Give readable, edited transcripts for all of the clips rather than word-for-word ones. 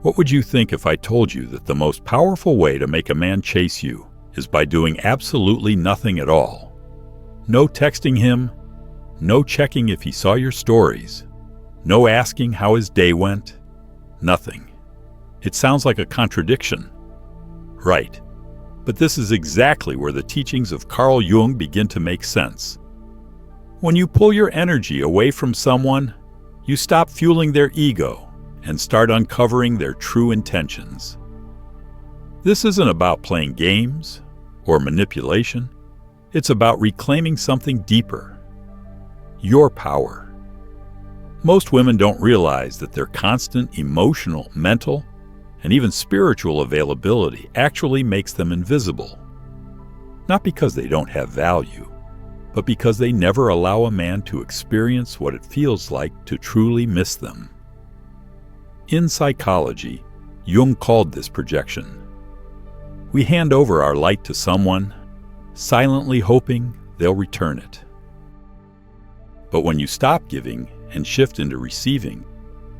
What would you think if I told you that the most powerful way to make a man chase you is by doing absolutely nothing at all? No texting him, no checking if he saw your stories, no asking how his day went, nothing. It sounds like a contradiction. Right. But this is exactly where the teachings of Carl Jung begin to make sense. When you pull your energy away from someone, you stop fueling their ego and start uncovering their true intentions. This isn't about playing games or manipulation. It's about reclaiming something deeper, your power. Most women don't realize that their constant emotional, mental, and even spiritual availability actually makes them invisible. Not because they don't have value, but because they never allow a man to experience what it feels like to truly miss them. In psychology, Jung called this projection. We hand over our light to someone, silently hoping they'll return it. But when you stop giving and shift into receiving,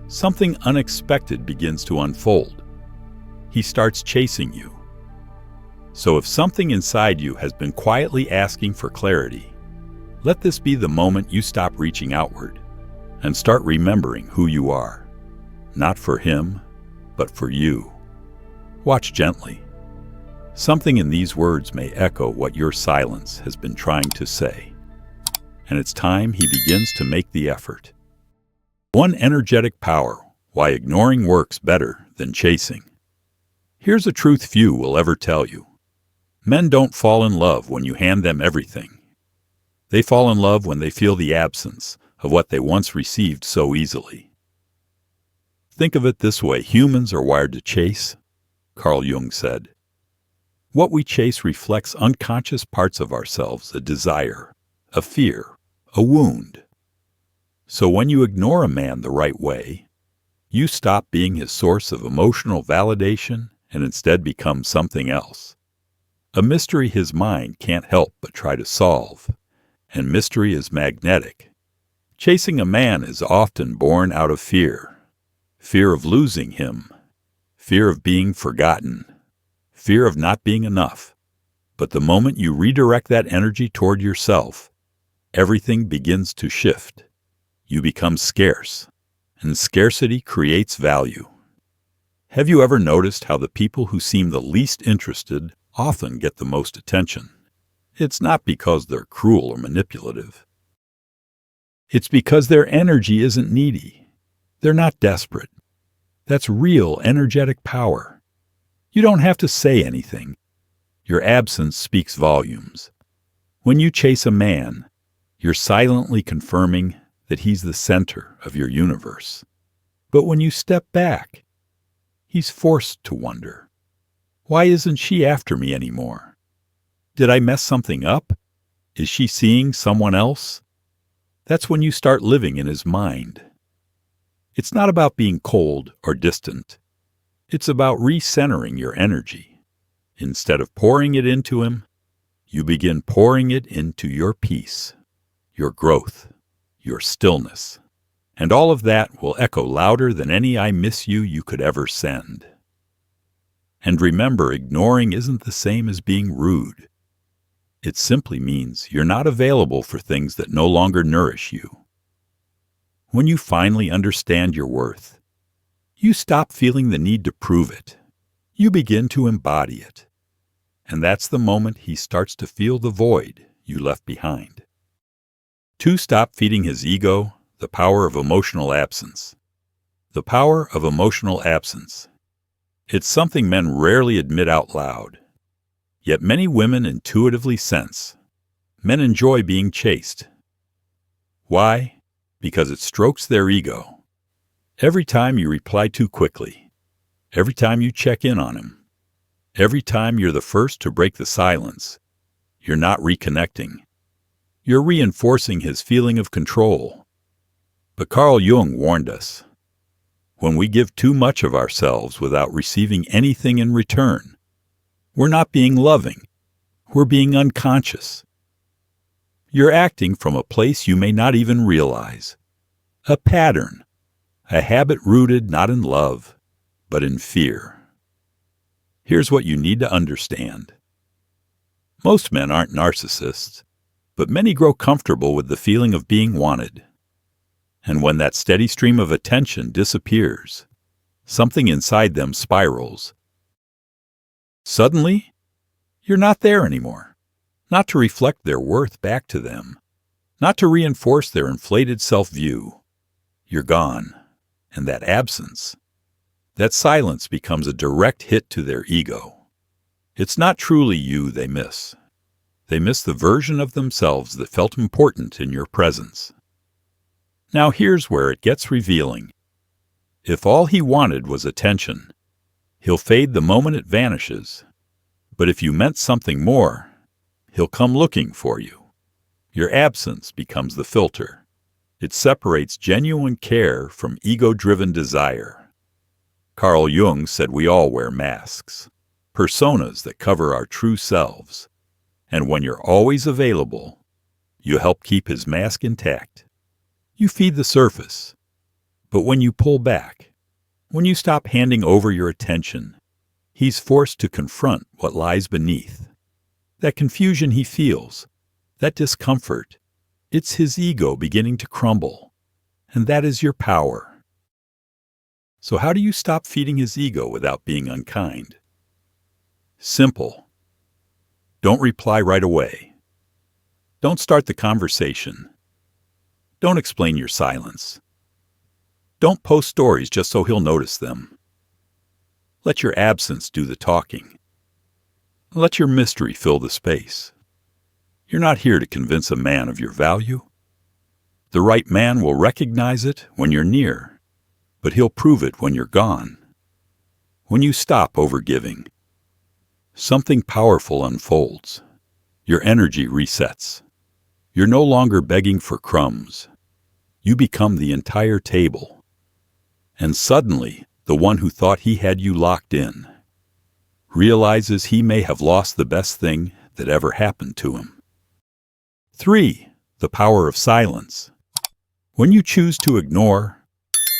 something unexpected begins to unfold. He starts chasing you. So if something inside you has been quietly asking for clarity, let this be the moment you stop reaching outward and start remembering who you are. Not for him, but for you. Watch gently. Something in these words may echo what your silence has been trying to say. And it's time he begins to make the effort. One energetic power, why ignoring works better than chasing. Here's a truth few will ever tell you. Men don't fall in love when you hand them everything. They fall in love when they feel the absence of what they once received so easily. Think of it this way, humans are wired to chase, Carl Jung said. What we chase reflects unconscious parts of ourselves, a desire, a fear, a wound. So when you ignore a man the right way, you stop being his source of emotional validation and instead become something else. A mystery his mind can't help but try to solve, and mystery is magnetic. Chasing a man is often born out of fear. Fear of losing him, fear of being forgotten, fear of not being enough. But the moment you redirect that energy toward yourself, everything begins to shift. You become scarce, and scarcity creates value. Have you ever noticed how the people who seem the least interested often get the most attention? It's not because they're cruel or manipulative. It's because their energy isn't needy. They're not desperate. That's real energetic power. You don't have to say anything. Your absence speaks volumes. When you chase a man, you're silently confirming that he's the center of your universe. But when you step back, he's forced to wonder, why isn't she after me anymore? Did I mess something up? Is she seeing someone else? That's when you start living in his mind. It's not about being cold or distant. It's about recentering your energy. Instead of pouring it into him, you begin pouring it into your peace, your growth, your stillness. And all of that will echo louder than any "I miss you" you could ever send. And remember, ignoring isn't the same as being rude. It simply means you're not available for things that no longer nourish you. When you finally understand your worth, you stop feeling the need to prove it. You begin to embody it. And that's the moment he starts to feel the void you left behind. 2. Stop feeding his ego, the power of emotional absence. The power of emotional absence. It's something men rarely admit out loud. Yet many women intuitively sense. Men enjoy being chased. Why? Because it strokes their ego. Every time you reply too quickly, every time you check in on him, every time you're the first to break the silence, you're not reconnecting. You're reinforcing his feeling of control. But Carl Jung warned us, when we give too much of ourselves without receiving anything in return, we're not being loving, we're being unconscious. You're acting from a place you may not even realize. A pattern, a habit rooted not in love, but in fear. Here's what you need to understand. Most men aren't narcissists, but many grow comfortable with the feeling of being wanted. And when that steady stream of attention disappears, something inside them spirals. Suddenly, you're not there anymore. Not to reflect their worth back to them, not to reinforce their inflated self-view. You're gone, and that absence, that silence becomes a direct hit to their ego. It's not truly you they miss. They miss the version of themselves that felt important in your presence. Now here's where it gets revealing. If all he wanted was attention, he'll fade the moment it vanishes. But if you meant something more, he'll come looking for you. Your absence becomes the filter. It separates genuine care from ego-driven desire. Carl Jung said we all wear masks, personas that cover our true selves. And when you're always available, you help keep his mask intact. You feed the surface. But when you pull back, when you stop handing over your attention, he's forced to confront what lies beneath. That confusion he feels, that discomfort, it's his ego beginning to crumble. And that is your power. So how do you stop feeding his ego without being unkind? Simple. Don't reply right away. Don't start the conversation. Don't explain your silence. Don't post stories just so he'll notice them. Let your absence do the talking. Let your mystery fill the space. You're not here to convince a man of your value. The right man will recognize it when you're near, but he'll prove it when you're gone. When you stop overgiving, something powerful unfolds. Your energy resets. You're no longer begging for crumbs. You become the entire table. And suddenly, the one who thought he had you locked in realizes he may have lost the best thing that ever happened to him. 3. The power of silence. When you choose to ignore,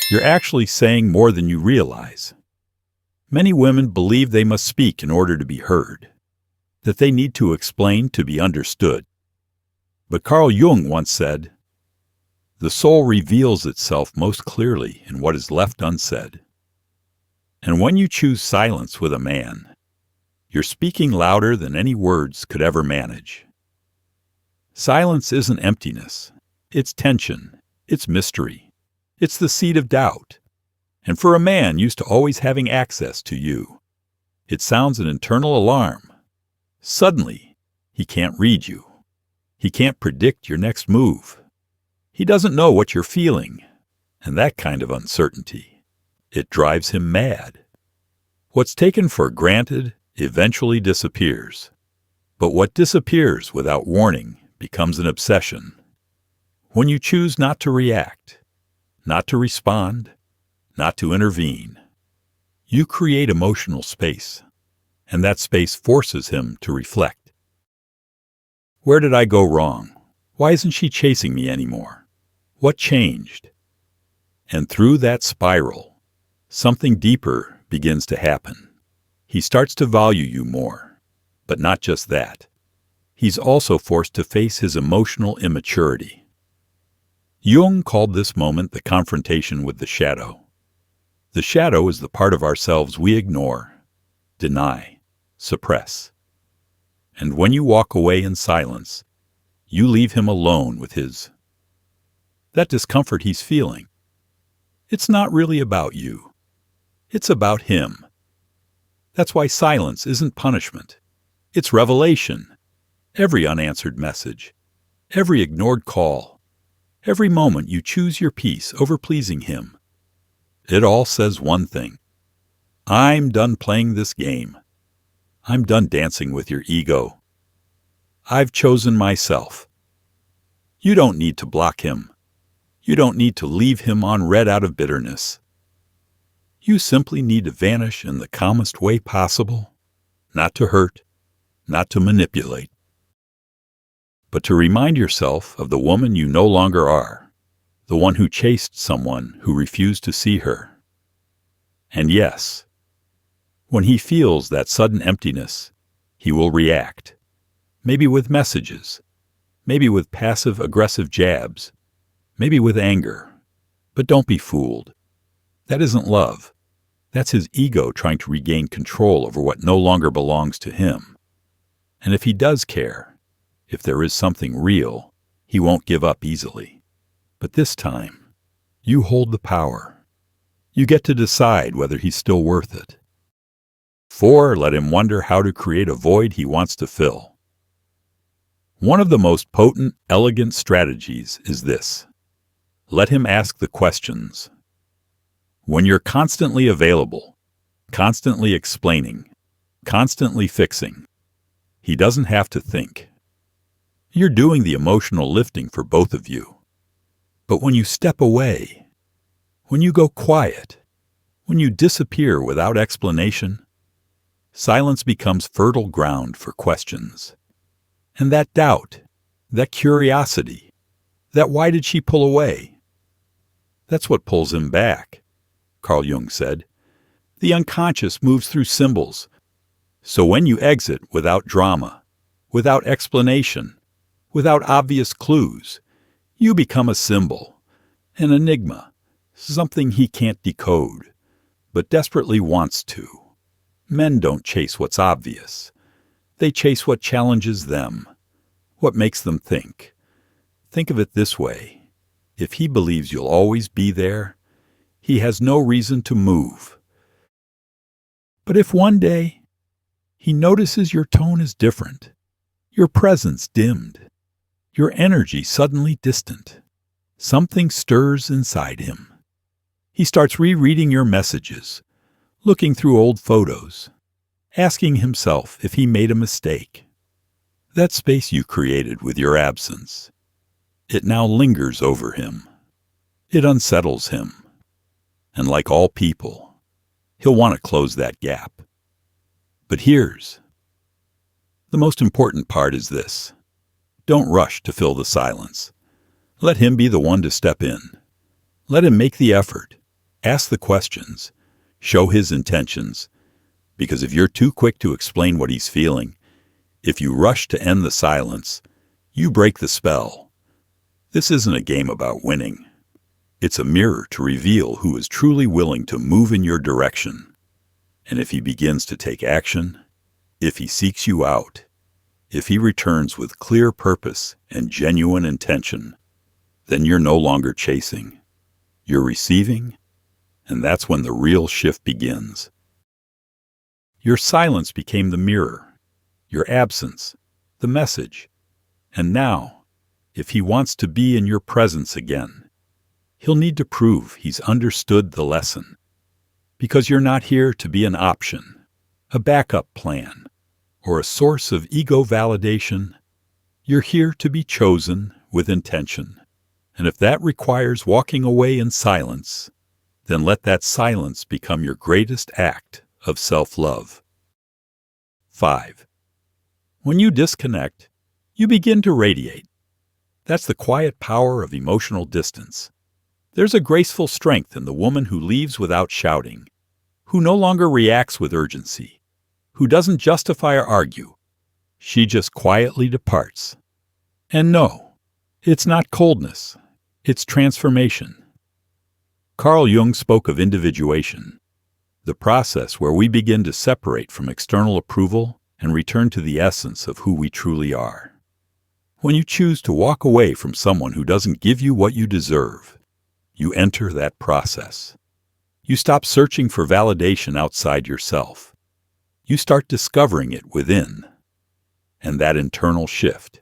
you're actually saying more than you realize. Many women believe they must speak in order to be heard, that they need to explain to be understood. But Carl Jung once said, "The soul reveals itself most clearly in what is left unsaid." And when you choose silence with a man, you're speaking louder than any words could ever manage. Silence isn't emptiness. It's tension. It's mystery. It's the seed of doubt. And for a man used to always having access to you, it sounds an internal alarm. Suddenly, he can't read you. He can't predict your next move. He doesn't know what you're feeling. And that kind of uncertainty, it drives him mad. What's taken for granted eventually disappears. But what disappears without warning becomes an obsession. When you choose not to react, not to respond, not to intervene, you create emotional space, and that space forces him to reflect. Where did I go wrong? Why isn't she chasing me anymore? What changed? And through that spiral, something deeper begins to happen. He starts to value you more, but not just that. He's also forced to face his emotional immaturity. Jung called this moment the confrontation with the shadow. The shadow is the part of ourselves we ignore, deny, suppress. And when you walk away in silence, you leave him alone with that discomfort he's feeling. It's not really about you. It's about him. That's why silence isn't punishment. It's revelation. Every unanswered message, every ignored call, every moment you choose your peace over pleasing him, it all says one thing. I'm done playing this game. I'm done dancing with your ego. I've chosen myself. You don't need to block him. You don't need to leave him on red out of bitterness. You simply need to vanish in the calmest way possible, not to hurt, not to manipulate, but to remind yourself of the woman you no longer are, the one who chased someone who refused to see her. And yes, when he feels that sudden emptiness, he will react, maybe with messages, maybe with passive-aggressive jabs, maybe with anger. But don't be fooled. That isn't love. That's his ego trying to regain control over what no longer belongs to him. And if he does care, if there is something real, he won't give up easily. But this time, you hold the power. You get to decide whether he's still worth it. 4. Let him wonder how to create a void he wants to fill. One of the most potent, elegant strategies is this. Let him ask the questions. When you're constantly available, constantly explaining, constantly fixing, he doesn't have to think. You're doing the emotional lifting for both of you. But when you step away, when you go quiet, when you disappear without explanation, silence becomes fertile ground for questions. And that doubt, that curiosity, that why did she pull away? That's what pulls him back, Carl Jung said. The unconscious moves through symbols. So when you exit without drama, without explanation, without obvious clues, you become a symbol, an enigma, something he can't decode, but desperately wants to. Men don't chase what's obvious. They chase what challenges them, what makes them think. Think of it this way. If he believes you'll always be there, he has no reason to move. But if one day he notices your tone is different, your presence dimmed, your energy suddenly distant, something stirs inside him. He starts rereading your messages, looking through old photos, asking himself if he made a mistake. That space you created with your absence, it now lingers over him. It unsettles him. And like all people, he'll want to close that gap. But the most important part is this. Don't rush to fill the silence. Let him be the one to step in. Let him make the effort, ask the questions, show his intentions. Because if you're too quick to explain what he's feeling, if you rush to end the silence, you break the spell. This isn't a game about winning. It's a mirror to reveal who is truly willing to move in your direction. And if he begins to take action, if he seeks you out, if he returns with clear purpose and genuine intention, then you're no longer chasing. You're receiving, and that's when the real shift begins. Your silence became the mirror, your absence, the message. And now, if he wants to be in your presence again, he'll need to prove he's understood the lesson. Because you're not here to be an option, a backup plan, or a source of ego validation. You're here to be chosen with intention. And if that requires walking away in silence, then let that silence become your greatest act of self-love. 5. When you disconnect, you begin to radiate. That's the quiet power of emotional distance. There's a graceful strength in the woman who leaves without shouting, who no longer reacts with urgency, who doesn't justify or argue. She just quietly departs. And no, it's not coldness, it's transformation. Carl Jung spoke of individuation, the process where we begin to separate from external approval and return to the essence of who we truly are. When you choose to walk away from someone who doesn't give you what you deserve, you enter that process. You stop searching for validation outside yourself. You start discovering it within. And that internal shift,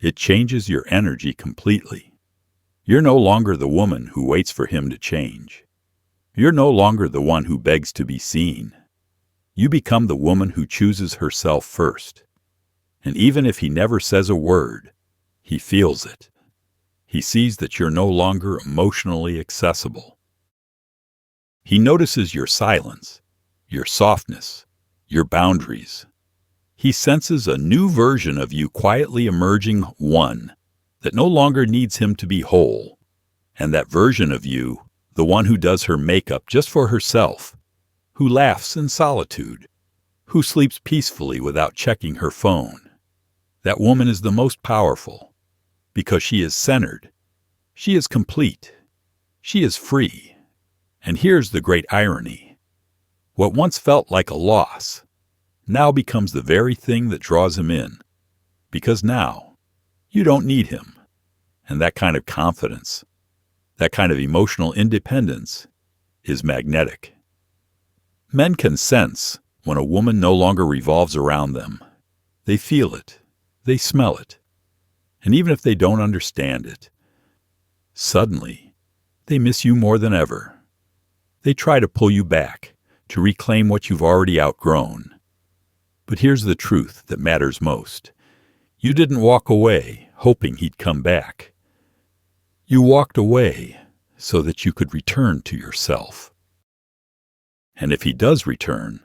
it changes your energy completely. You're no longer the woman who waits for him to change. You're no longer the one who begs to be seen. You become the woman who chooses herself first. And even if he never says a word, he feels it. He sees that you're no longer emotionally accessible. He notices your silence, your softness, your boundaries. He senses a new version of you quietly emerging, one that no longer needs him to be whole. And that version of you, the one who does her makeup just for herself, who laughs in solitude, who sleeps peacefully without checking her phone. That woman is the most powerful because she is centered, she is complete, she is free. And here's the great irony. What once felt like a loss now becomes the very thing that draws him in, because now you don't need him. And that kind of confidence, that kind of emotional independence is magnetic. Men can sense when a woman no longer revolves around them. They feel it, they smell it, and even if they don't understand it, suddenly they miss you more than ever. They try to pull you back, to reclaim what you've already outgrown. But here's the truth that matters most. You didn't walk away hoping he'd come back. You walked away so that you could return to yourself. And if he does return,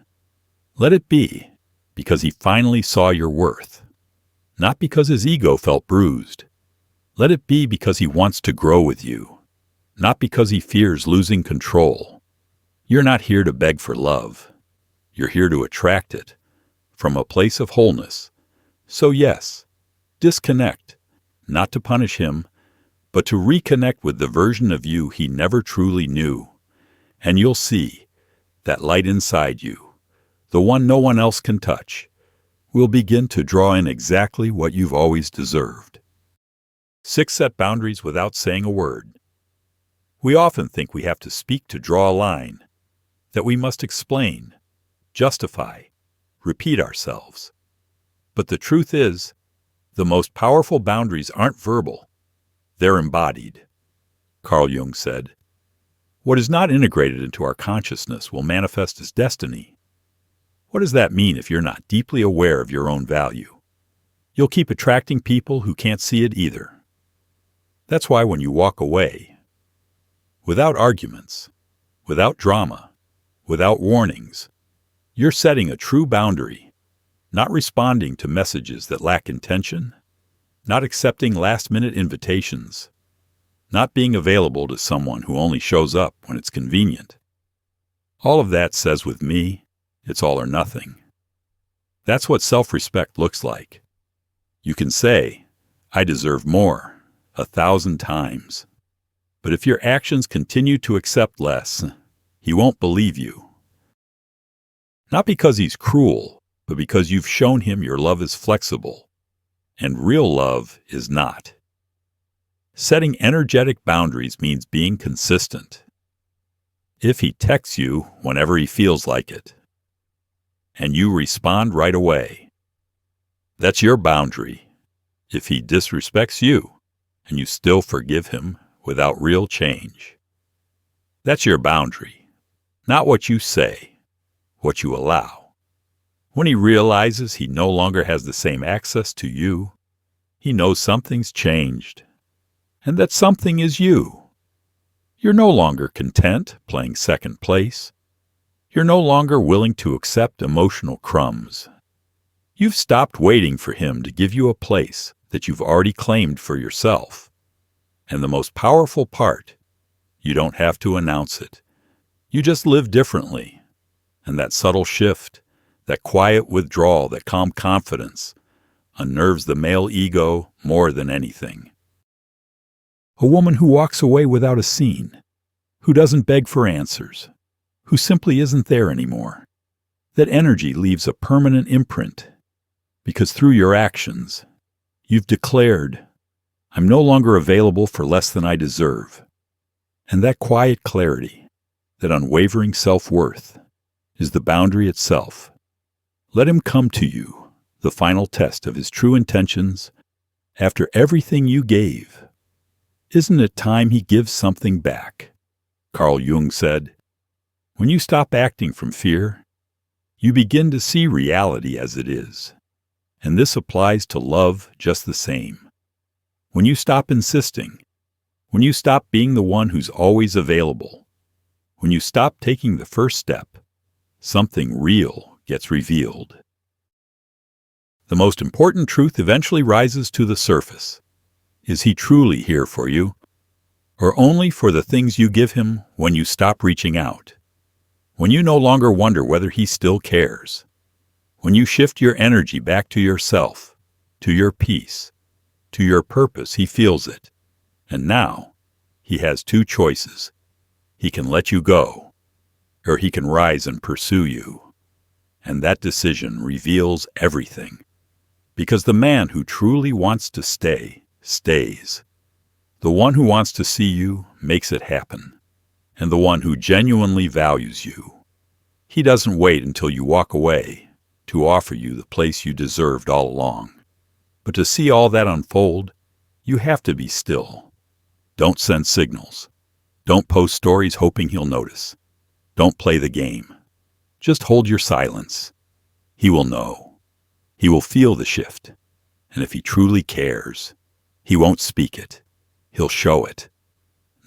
let it be because he finally saw your worth, not because his ego felt bruised. Let it be because he wants to grow with you, not because he fears losing control. You're not here to beg for love. You're here to attract it from a place of wholeness. So yes, disconnect, not to punish him, but to reconnect with the version of you he never truly knew. And you'll see that light inside you, the one no one else can touch, will begin to draw in exactly what you've always deserved. 6. Set boundaries without saying a word. We often think we have to speak to draw a line, that we must explain, justify, repeat ourselves. But the truth is, the most powerful boundaries aren't verbal, they're embodied. Carl Jung said, "What is not integrated into our consciousness will manifest as destiny." What does that mean if you're not deeply aware of your own value? You'll keep attracting people who can't see it either. That's why when you walk away, without arguments, without drama, without warnings, you're setting a true boundary, not responding to messages that lack intention, not accepting last-minute invitations, not being available to someone who only shows up when it's convenient. All of that says with me, it's all or nothing. That's what self-respect looks like. You can say, "I deserve more," 1,000 times. But if your actions continue to accept less, he won't believe you. Not because he's cruel, but because you've shown him your love is flexible, and real love is not. Setting energetic boundaries means being consistent. If he texts you whenever he feels like it, and you respond right away, that's your boundary. If he disrespects you, and you still forgive him without real change, that's your boundary, not what you say, what you allow. When he realizes he no longer has the same access to you, he knows something's changed, and that something is you. You're no longer content playing second place. You're no longer willing to accept emotional crumbs. You've stopped waiting for him to give you a place that you've already claimed for yourself. And the most powerful part, you don't have to announce it. You just live differently. And that subtle shift, that quiet withdrawal, that calm confidence, unnerves the male ego more than anything. A woman who walks away without a scene, who doesn't beg for answers, who simply isn't there anymore. That energy leaves a permanent imprint, because through your actions, you've declared, "I'm no longer available for less than I deserve." And that quiet clarity, that unwavering self-worth, is the boundary itself. Let him come to you, the final test of his true intentions, after everything you gave. Isn't it time he gives something back? Carl Jung said, "When you stop acting from fear, you begin to see reality as it is. And this applies to love just the same. When you stop insisting, when you stop being the one who's always available, when you stop taking the first step, something real gets revealed. The most important truth eventually rises to the surface. Is he truly here for you, or only for the things you give him when you stop reaching out? When you no longer wonder whether he still cares. When you shift your energy back to yourself, to your peace, to your purpose, he feels it. And now, he has two choices. He can let you go, or he can rise and pursue you. And that decision reveals everything. Because the man who truly wants to stay, stays. The one who wants to see you makes it happen. And the one who genuinely values you, he doesn't wait until you walk away to offer you the place you deserved all along. But to see all that unfold, you have to be still. Don't send signals. Don't post stories hoping he'll notice. Don't play the game. Just hold your silence. He will know. He will feel the shift. And if he truly cares, he won't speak it. He'll show it.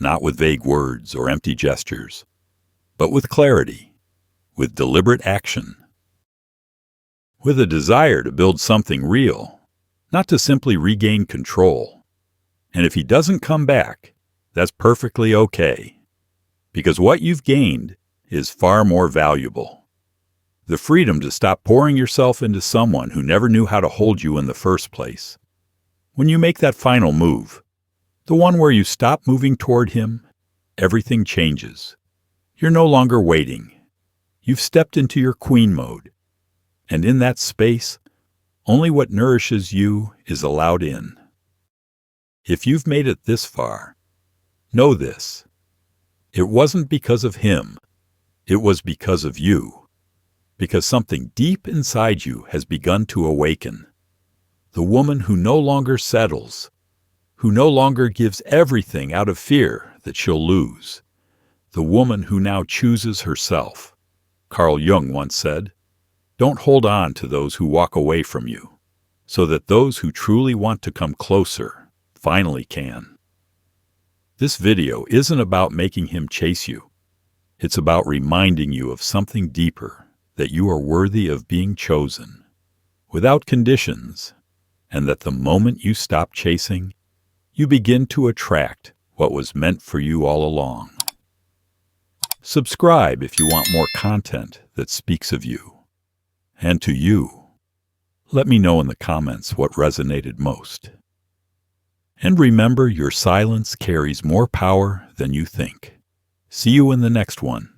Not with vague words or empty gestures, but with clarity, with deliberate action, with a desire to build something real, not to simply regain control. And if he doesn't come back, that's perfectly okay, because what you've gained is far more valuable. The freedom to stop pouring yourself into someone who never knew how to hold you in the first place. When you make that final move, the one where you stop moving toward him, everything changes. You're no longer waiting. You've stepped into your queen mode. And in that space, only what nourishes you is allowed in. If you've made it this far, know this. It wasn't because of him. It was because of you. Because something deep inside you has begun to awaken. The woman who no longer settles, who no longer gives everything out of fear that she'll lose. The woman who now chooses herself. Carl Jung once said, "Don't hold on to those who walk away from you, so that those who truly want to come closer finally can." This video isn't about making him chase you. It's about reminding you of something deeper, that you are worthy of being chosen, without conditions, and that the moment you stop chasing, you begin to attract what was meant for you all along. Subscribe if you want more content that speaks of you. And to you, let me know in the comments what resonated most. And remember, your silence carries more power than you think. See you in the next one.